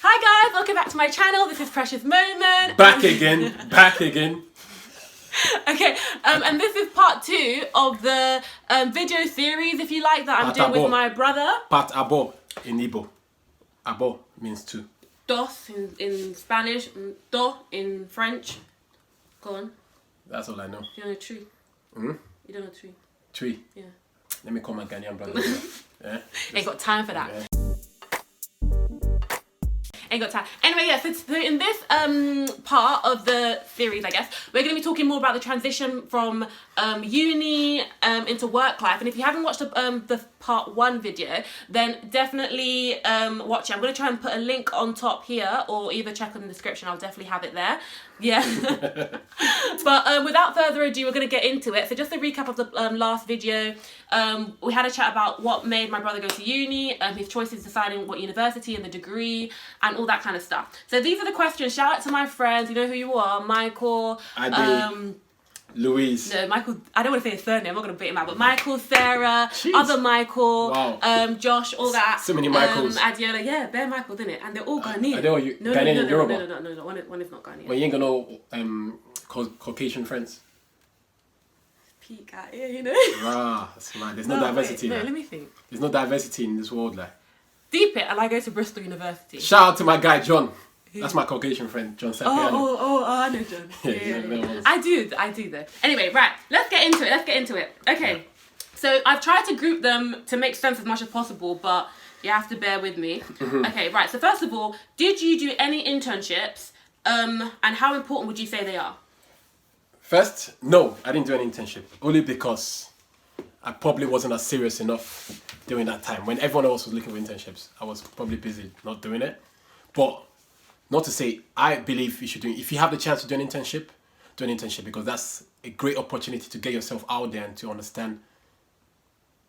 Hi guys, welcome back to my channel. This is Precious Moment. Back again. Okay, and this is part 2 of the video series, if you like, that I'm doing with my brother. Part abo in Igbo. Abo means two. Dos in Spanish, do in French. Go on. That's all I know. Do you know a tree? Hmm? You don't know a tree? Tree? Yeah. Let me call my Ghanaian brother. Yeah? Ain't got time for that. Yeah. Ain't got time. Anyway, yeah, so in this part of the series, I guess, we're going to be talking more about the transition from uni into work life. And if you haven't watched the part 1 video, then definitely watch it. I'm going to try and put a link on top here, or either check on the description. I'll definitely have it there. Yeah. But without further ado, we're going to get into it. So just a recap of the last video. We had a chat about what made my brother go to uni, his choices deciding what university and the degree, and all that kind of stuff. So these are the questions. Shout out to my friends. You know who you are. Michael. Louise. No, Michael. I don't want to say his surname. I'm not going to bait him out. But Michael, Sarah, Jeez. other Michael, Wow. Josh, all that. So many Michaels. Adiola. Yeah, bare Michaels, innit? And they're all Ghanaian. I know you. No, Ghanaian, Yoruba. No. One is not Ghanaian. Well, you ain't got no Caucasian friends. Peak out here, you know. Ah, that's mad. There's no diversity. Wait, Like. let me think. There's no diversity in this world, like. Deep it, and I go to Bristol University. Shout out to my guy John. That's my Caucasian friend, John Sapiano. I know John. Yeah. I do though. Anyway, right, let's get into it. Okay, Yeah. So I've tried to group them to make sense as much as possible, but you have to bear with me. Okay, right, so first of all, did you do any internships, and how important would you say they are? First, no, I didn't do an internship. Only because I probably wasn't as serious enough during that time. When everyone else was looking for internships, I was probably busy not doing it. But not to say, I believe you should do it. If you have the chance to do an internship, because that's a great opportunity to get yourself out there and to understand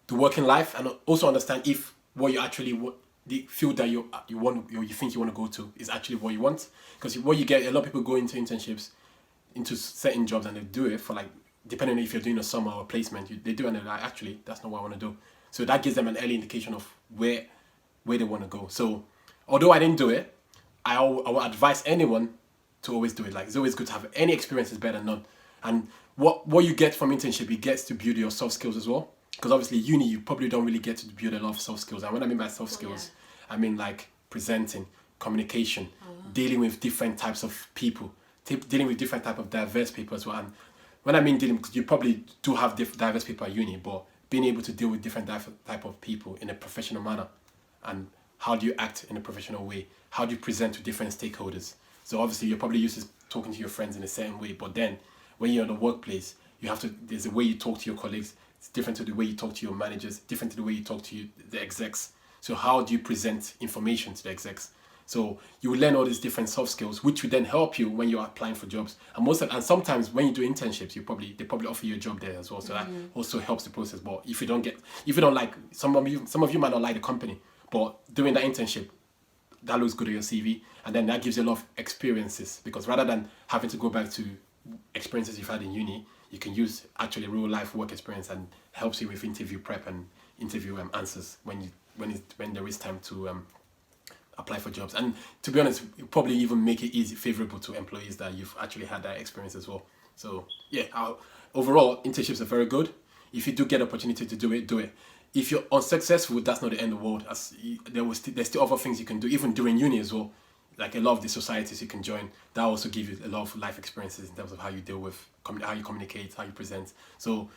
the working life, and also understand if what you actually the field that you want, or you think you want to go to, is actually what you want. Because what you get, a lot of people go into internships, into certain jobs, and they do it for, like, depending on if you're doing a summer or a placement, they do, and they're like, actually, that's not what I want to do. So that gives them an early indication of where they want to go. So although I didn't do it, I would advise anyone to always do it. Like, it's always good to have any experience is better than none. And what you get from internship, it gets to build your soft skills as well. Because obviously uni, you probably don't really get to build a lot of soft skills. And when I mean by soft skills, I mean like presenting, communication, dealing with different types of people, dealing with different type of diverse people as well. And when I mean dealing, because you probably do have diverse people at uni, but being able to deal with different type of people in a professional manner, and how do you act in a professional way? How do you present to different stakeholders? So obviously you're probably used to talking to your friends in a certain way, but then when you're in the workplace, there's a way you talk to your colleagues. It's different to the way you talk to your managers, different to the way you talk to the execs. So how do you present information to the execs? So you will learn all these different soft skills, which will then help you when you're applying for jobs. And sometimes when you do internships, they probably offer you a job there as well. So that also helps the process. But if you don't like, some of you might not like the company, but doing that internship, that looks good on your CV, and then that gives you a lot of experiences, because rather than having to go back to experiences you've had in uni, you can use actually real life work experience, and helps you with interview prep and interview answers when there is time to apply for jobs. And to be honest, it probably even make it favorable to employees that you've actually had that experience as well. So yeah, overall internships are very good. If you do get opportunity to do it. If you're unsuccessful, that's not the end of the world. There's still other things you can do, even during uni as well. Like a lot of the societies you can join, that also give you a lot of life experiences in terms of how you deal with, how you communicate, how you present. So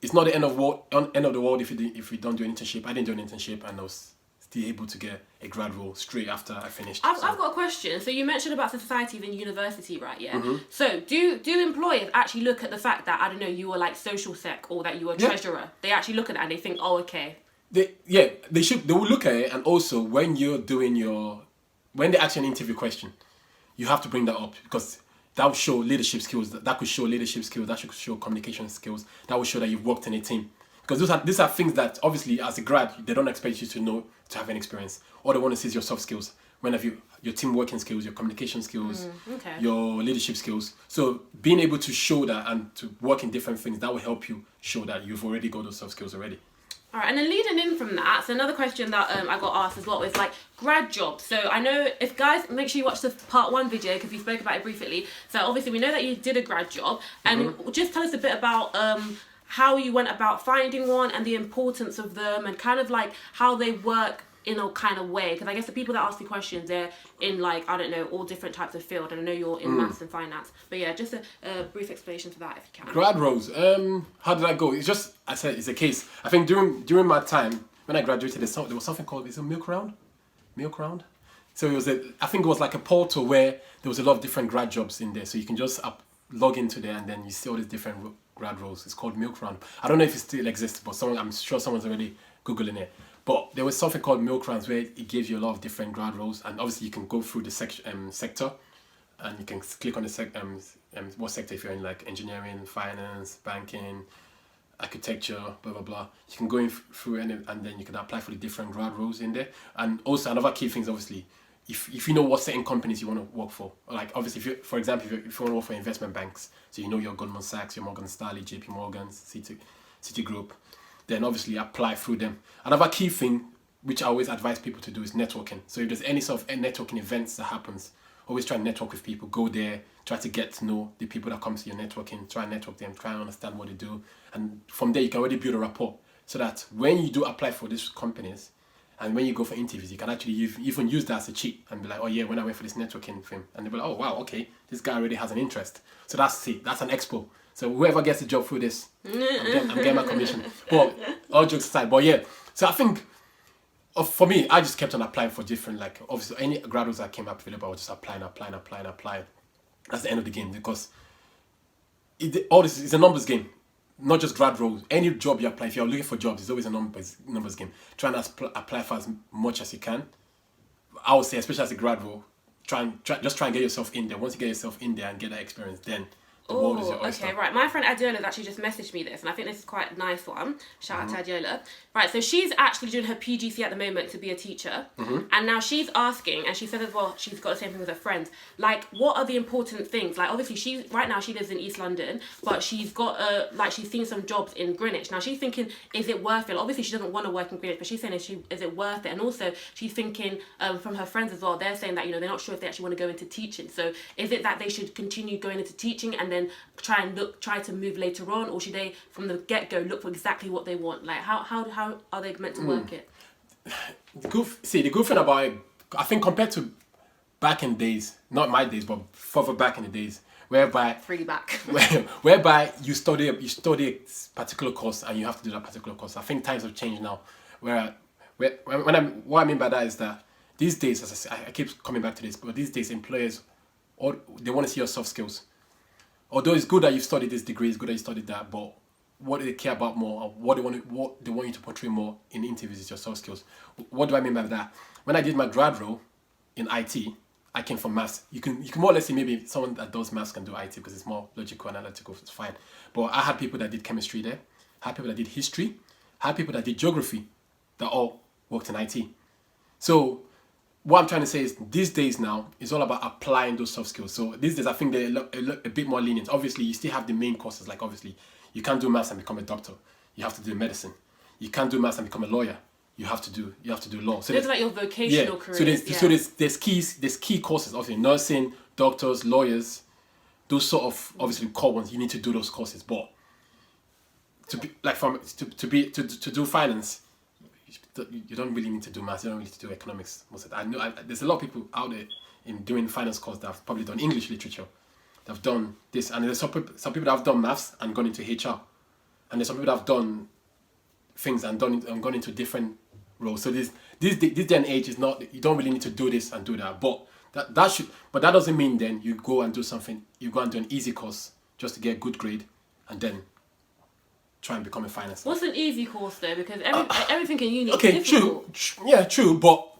it's not the end of the world if you don't do an internship. I didn't do an internship, and I was still able to get a grad role straight after I finished. I've got a question. So you mentioned about societies in university, right? Yeah. So do employers actually look at the fact that, I don't know, you were like social sec, or that you were treasurer? They actually look at that and they think, oh, okay. They will look at it. And also when they ask you an interview question, you have to bring that up, because that will show leadership skills. That could show leadership skills. That should show communication skills. That will show that you've worked in a team. Because these are things that obviously as a grad, they don't expect you to know, to have an experience. All they want to see is your soft skills. Your team working skills, your communication skills, your leadership skills. So being able to show that and to work in different things, that will help you show that you've already got those soft skills already. All right, and then leading in from that, so another question that I got asked as well is like grad jobs. So I know if guys, make sure you watch the part 1 video because we spoke about it briefly. So obviously we know that you did a grad job, and just tell us a bit about how you went about finding one and the importance of them and kind of like how they work in a kind of way, because I guess the people that ask the questions, they're in like, I don't know, all different types of field, and I know you're in maths and finance, but yeah, just a brief explanation for that if you can. Grad roles, how did I go? It's just, I said it's a case. I think during my time when I graduated, there was something called, is it milk round? So it was I think it was like a portal where there was a lot of different grad jobs in there, so you can just log into there and then you see all these different grad roles. It's called milk round. I don't know if it still exists, but I'm sure someone's already googling it. But there was something called milk rounds where it gives you a lot of different grad roles, and obviously you can go through the sector, and you can click on the what sector, if you're in like engineering, finance, banking, architecture, blah blah blah. You can go in through and then you can apply for the different grad roles in there. And also another key thing is obviously if you know what certain companies you want to work for, like obviously if you, for example, if you want to work for investment banks, so you know your Goldman Sachs, your Morgan Stanley, JP Morgan, Citigroup, then obviously apply through them. Another key thing which I always advise people to do is networking. So if there's any sort of networking events that happens, always try and network with people. Go there, try to get to know the people that come to your networking, try and network them, try and understand what they do. And from there you can already build a rapport so that when you do apply for these companies and when you go for interviews, you can actually even use that as a cheat and be like, oh yeah, when I went for this networking thing, and they'll be like, oh wow, okay, this guy already has an interest. So that's it, that's an expo. So whoever gets the job through this, I'm getting my commission. But all jokes aside, but yeah. So I think for me, I just kept on applying for different, like obviously any grad roles that came up available, I was just applying. That's the end of the game, because all this is a numbers game, not just grad roles. Any job you apply, if you're looking for jobs, it's always a numbers game. Try and apply for as much as you can. I would say, especially as a grad role, try and get yourself in there. Once you get yourself in there and get that experience, then the world is your oyster. Okay, right. My friend Adiola has actually just messaged me this, and I think this is quite a nice one. Shout out to Adiola. Right, so she's actually doing her PGC at the moment to be a teacher, and now she's asking, and she said as well, she's got the same thing with her friends. Like, what are the important things? Like, obviously, right now she lives in East London, but she's got she's seen some jobs in Greenwich. Now she's thinking, is it worth it? Obviously, she doesn't want to work in Greenwich, but she's saying, is it worth it? And also, she's thinking from her friends as well. They're saying that they're not sure if they actually want to go into teaching. So, is it that they should continue going into teaching and then try to move later on, or should they from the get-go look for exactly what they want? Like how are they meant to work it? The good thing about it, I think compared to back in days, not my days, but further back in the days, whereby whereby you study a particular course and you have to do that particular course. I think times have changed now. What I mean by that is that these days, as I say, I keep coming back to this, but these days employers, they want to see your soft skills. Although it's good that you've studied this degree, it's good that you studied that, but what do they care about more, or what they want you to portray more in interviews is your soft skills. What do I mean by that? When I did my grad role in IT, I came from maths. You can more or less say maybe someone that does maths can do IT because it's more logical, analytical, it's fine. But I had people that did chemistry there, I had people that did history, I had people that did geography, that all worked in IT. So what I'm trying to say is these days now, it's all about applying those soft skills. So these days, I think they're a bit more lenient. Obviously, you still have the main courses. Like obviously, you can't do maths and become a doctor. You have to do medicine. You can't do maths and become a lawyer. You have to do law. So those are like your vocational careers. So there's key courses. Obviously, nursing, doctors, lawyers, those sort of obviously core ones. You need to do those courses. But to do finance, you don't really need to do maths. You don't really need to do economics. Most of the time. I know there's a lot of people out there in doing finance course that have probably done English literature, that have done this, and there's some people that have done maths and gone into HR, and there's some people that have done things and gone into different roles. So this day and age is not, you don't really need to do this and do that. But that doesn't mean then you go and do something. You go and do an easy course just to get a good grade, and then try and become a finance. What's an easy course though? Because everything in uni okay, is difficult. True. But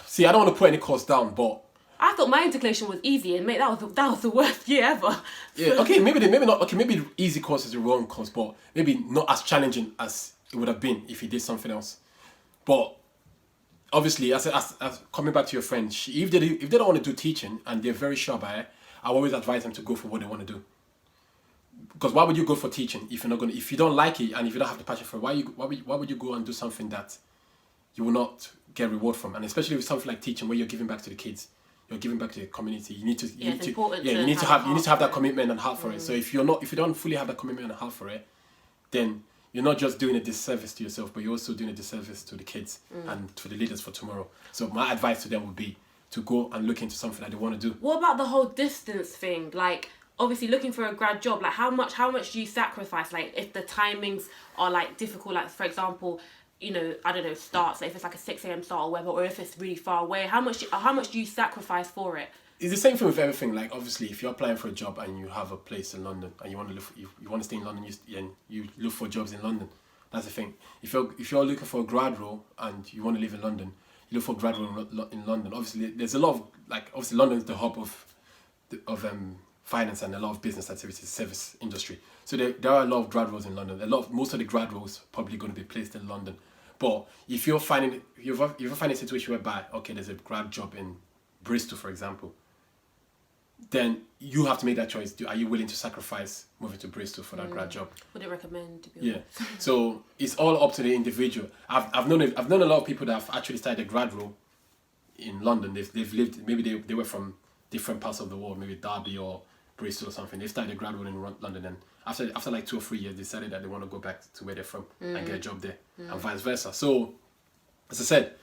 see, I don't want to put any course down, but I thought my intercalation was easy, and mate, that was the worst year ever. Yeah. Okay. Maybe not. Okay. Maybe the easy course is the wrong course, but maybe not as challenging as it would have been if you did something else. But obviously, as coming back to your friend, if they don't want to do teaching and they're very sure about it, I always advise them to go for what they want to do. because why would you go for teaching if you don't like it and if you don't have the passion for it? Why would you go and do something that you will not get reward from? And especially with something like teaching, where you're giving back to the kids, you're giving back to the community. You need to have that commitment and heart for it. So if you don't fully have that commitment and heart for it, then you're not just doing a disservice to yourself, but you're also doing a disservice to the kids and to the leaders for tomorrow. So my advice to them would be to go and look into something that they want to do. What about the whole distance thing? Like, obviously looking for a grad job, like how much do you sacrifice? Like if the timings are like difficult, like for example, you know, I don't know, starts, like if it's like a 6 a.m. start or whatever, or if it's really far away, how much do you sacrifice for it? It's the same thing with everything. Like obviously, if you're applying for a job and you have a place in London and you want to you want to stay in London, you look for jobs in London. That's the thing. If you're looking for a grad role and you want to live in London, you look for a grad role in London. Obviously, there's a lot of obviously London is the hub of finance and a lot of business activities, service industry. So there are a lot of grad roles in London. Most of the grad roles are probably going to be placed in London. But if you're finding a situation whereby there's a grad job in Bristol, for example, then you have to make that choice. Are you willing to sacrifice moving to Bristol for that grad job? Would I recommend, to be honest? Yeah. So it's all up to the individual. I've known a lot of people that have actually started a grad role in London. They've lived, maybe they were from different parts of the world, maybe Derby or Bristol or something. They started a grad role in London, and after like 2 or 3 years, decided that they want to go back to where they're from and get a job there, and vice versa. So, as I said,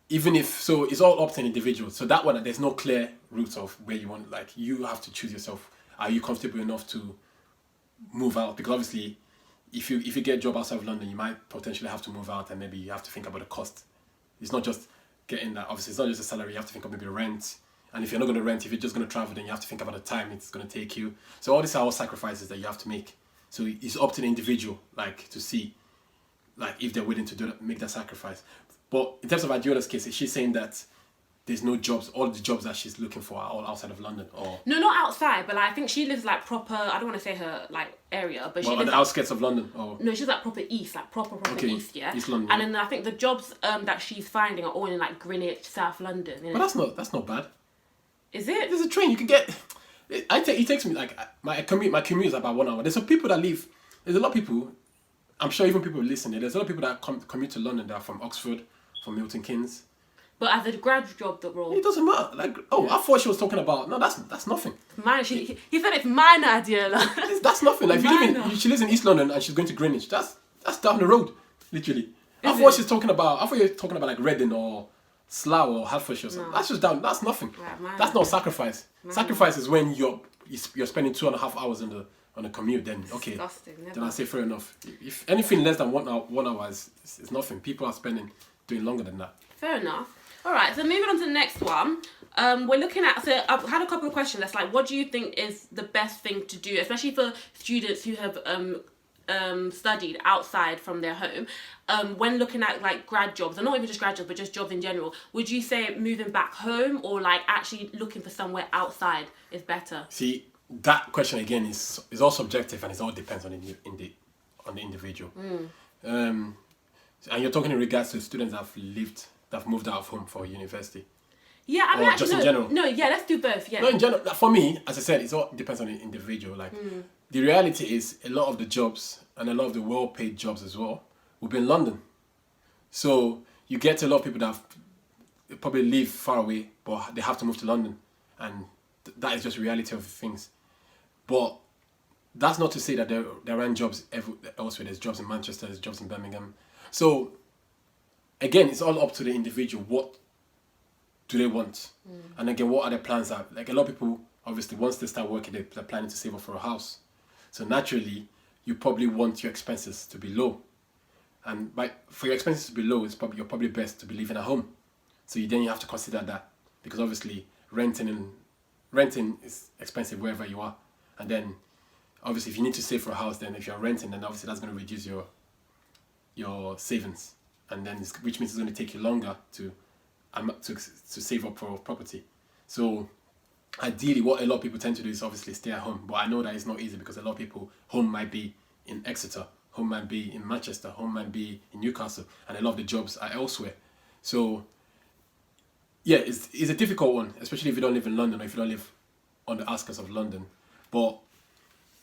it's all up to an individual. So that one, there's no clear route of where you want. Like you have to choose yourself. Are you comfortable enough to move out? Because obviously, if you get a job outside of London, you might potentially have to move out, and maybe you have to think about the cost. It's not just getting that. Obviously, it's not just a salary. You have to think of maybe rent. And if you're not going to rent, if you're just going to travel, then you have to think about the time it's going to take you. So all these are all sacrifices that you have to make. So it's up to the individual, like, to see, like, if they're willing to do that, make that sacrifice. But in terms of Adiola's case, is she saying that there's no jobs, all the jobs that she's looking for are all outside of London? Or no, not outside, but like, I think she lives like proper, I don't want to say her like area, but she lives on the outskirts of London? Or? No, she's like proper east, like proper east, yeah? East London. And then I think the jobs that she's finding are all in like Greenwich, South London. You know? But that's not bad. Is it? There's a train you can get. It takes me like my commute is about 1 hour. There's some people that live. There's a lot of people. I'm sure even people listening. There's a lot of people that commute to London that are from Oxford, from Milton Keynes. But as a grad job, the role. It doesn't matter. Like, I thought she was talking about. No, that's nothing. Mine. He said it's mine idea. That's nothing. Like she lives in East London and she's going to Greenwich. That's down the road, literally. I thought you're talking about like Reading or Slough or Hertfordshire or something. No. That's just down. That's nothing. Right, that's not sacrifice. Sacrifice is when you're spending 2.5 hours on a commute. Then then I say fair enough. If anything less than 1 hour is nothing. People are doing longer than that. Fair enough. All right. So moving on to the next one. We're looking at. So I've had a couple of questions. That's like, what do you think is the best thing to do, especially for students who have studied outside from their home, when looking at like grad jobs, and not even just grad jobs, but just jobs in general? Would you say moving back home or like actually looking for somewhere outside is better? See, that question again is all subjective, and it all depends on the individual. And you're talking in regards to students that have moved out of home for university. Yeah, I mean, just in general. No, yeah, let's do both. Yeah. No, in general, for me, as I said, it all depends on the individual. Like, the reality is, a lot of the jobs and a lot of the well-paid jobs as well will be in London. So you get a lot of people that probably live far away, but they have to move to London, and that is just the reality of things. But that's not to say that there aren't jobs elsewhere. There's jobs in Manchester, there's jobs in Birmingham. So again, it's all up to the individual. What do they want? And again, what are their plans? Like, a lot of people, obviously, once they start working, they're planning to save up for a house. So naturally, you probably want your expenses to be low. And for your expenses to be low, you're probably best to be living at home. So then you have to consider that, because obviously renting is expensive wherever you are. And then obviously if you need to save for a house, then if you're renting, then obviously that's going to reduce your savings. And then which means it's going to take you longer to save up for property. So ideally, what a lot of people tend to do is obviously stay at home. But I know that it's not easy, because a lot of people, home might be in Exeter, home might be in Manchester, home might be in Newcastle, and a lot of the jobs are elsewhere. So yeah, it's a difficult one, especially if you don't live in London or if you don't live on the outskirts of London. But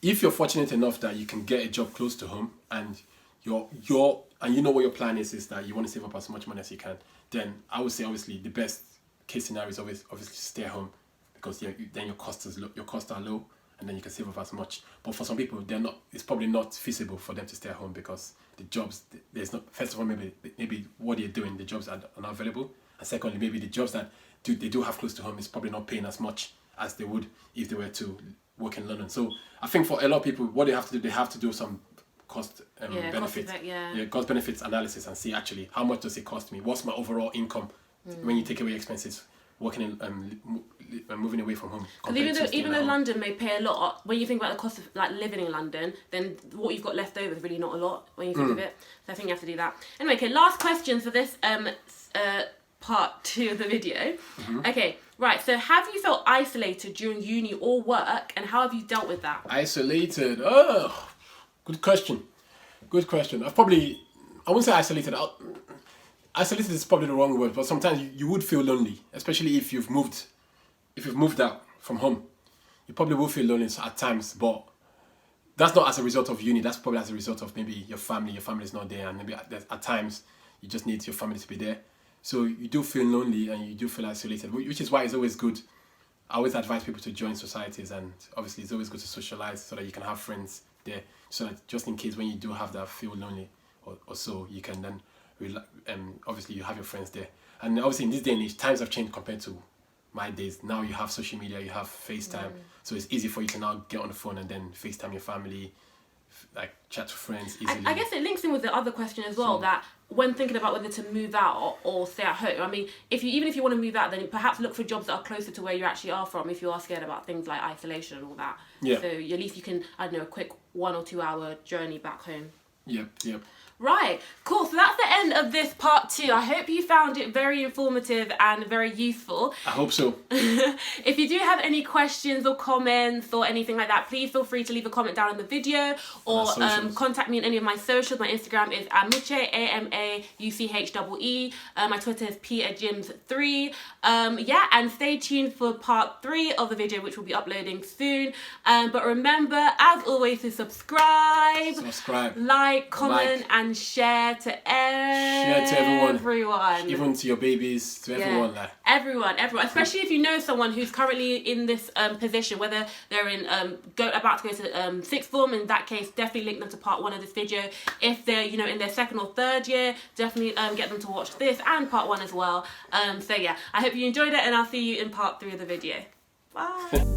if you're fortunate enough that you can get a job close to home and you know what your plan is that you want to save up as much money as you can, then I would say obviously the best case scenario is obviously stay at home, because then your costs are low, and then you can save up as much. But for some people, it's probably not feasible for them to stay at home, because the jobs, there's not, first of all, maybe what they're doing, the jobs are not available, and secondly, maybe the jobs that they do have close to home is probably not paying as much as they would if they were to work in London. So I think for a lot of people, what they have to do some cost benefits, cost benefits analysis, and see actually how much does it cost me, what's my overall income when you take away expenses, working in moving away from home. Because even though London may pay a lot, when you think about the cost of like living in London, then what you've got left over is really not a lot when you think of it. So I think you have to do that. Anyway, okay, last question for this part 2 of the video. Okay, right, so have you felt isolated during uni or work, and how have you dealt with that? Isolated? Oh, good question. I wouldn't say isolated. Isolated is probably the wrong word, but sometimes you would feel lonely, especially if you've moved out from home. You probably will feel lonely at times, but that's not as a result of uni. That's probably as a result of maybe your family is not there, and maybe at times you just need your family to be there. So you do feel lonely and you do feel isolated, which is why it's always good. I always advise people to join societies, and obviously it's always good to socialize so that you can have friends there, so that just in case when you do have that feel lonely or so, you can then obviously you have your friends there. And obviously in this day and age, times have changed compared to my days. Now you have social media, you have FaceTime, so it's easy for you to now get on the phone and then FaceTime your family, like chat to friends easily. I guess it links in with the other question as well, that when thinking about whether to move out or stay at home, I mean, even if you want to move out, then perhaps look for jobs that are closer to where you actually are from, if you are scared about things like isolation and all that. Yeah. So at least you can, I don't know, a quick 1 or 2 hour journey back home. Yep. Right, cool. So that's the end of this part 2. I hope you found it very informative and very useful. I hope so. If you do have any questions or comments or anything like that, please feel free to leave a comment down on the video, or contact me on any of my socials. My Instagram is amauchee, AMAUCHEE. My Twitter is peterjims3. And stay tuned for part 3 of the video, which will be uploading soon. But remember, as always, to subscribe, like, comment, and share to everyone. Even to your babies, to everyone. Everyone. Especially if you know someone who's currently in this position, whether they're in about to go to sixth form. In that case, definitely link them to part 1 of this video. If they're in their 2nd or 3rd year, definitely get them to watch this and part 1 as well. I hope you enjoyed it, and I'll see you in part 3 of the video. Bye.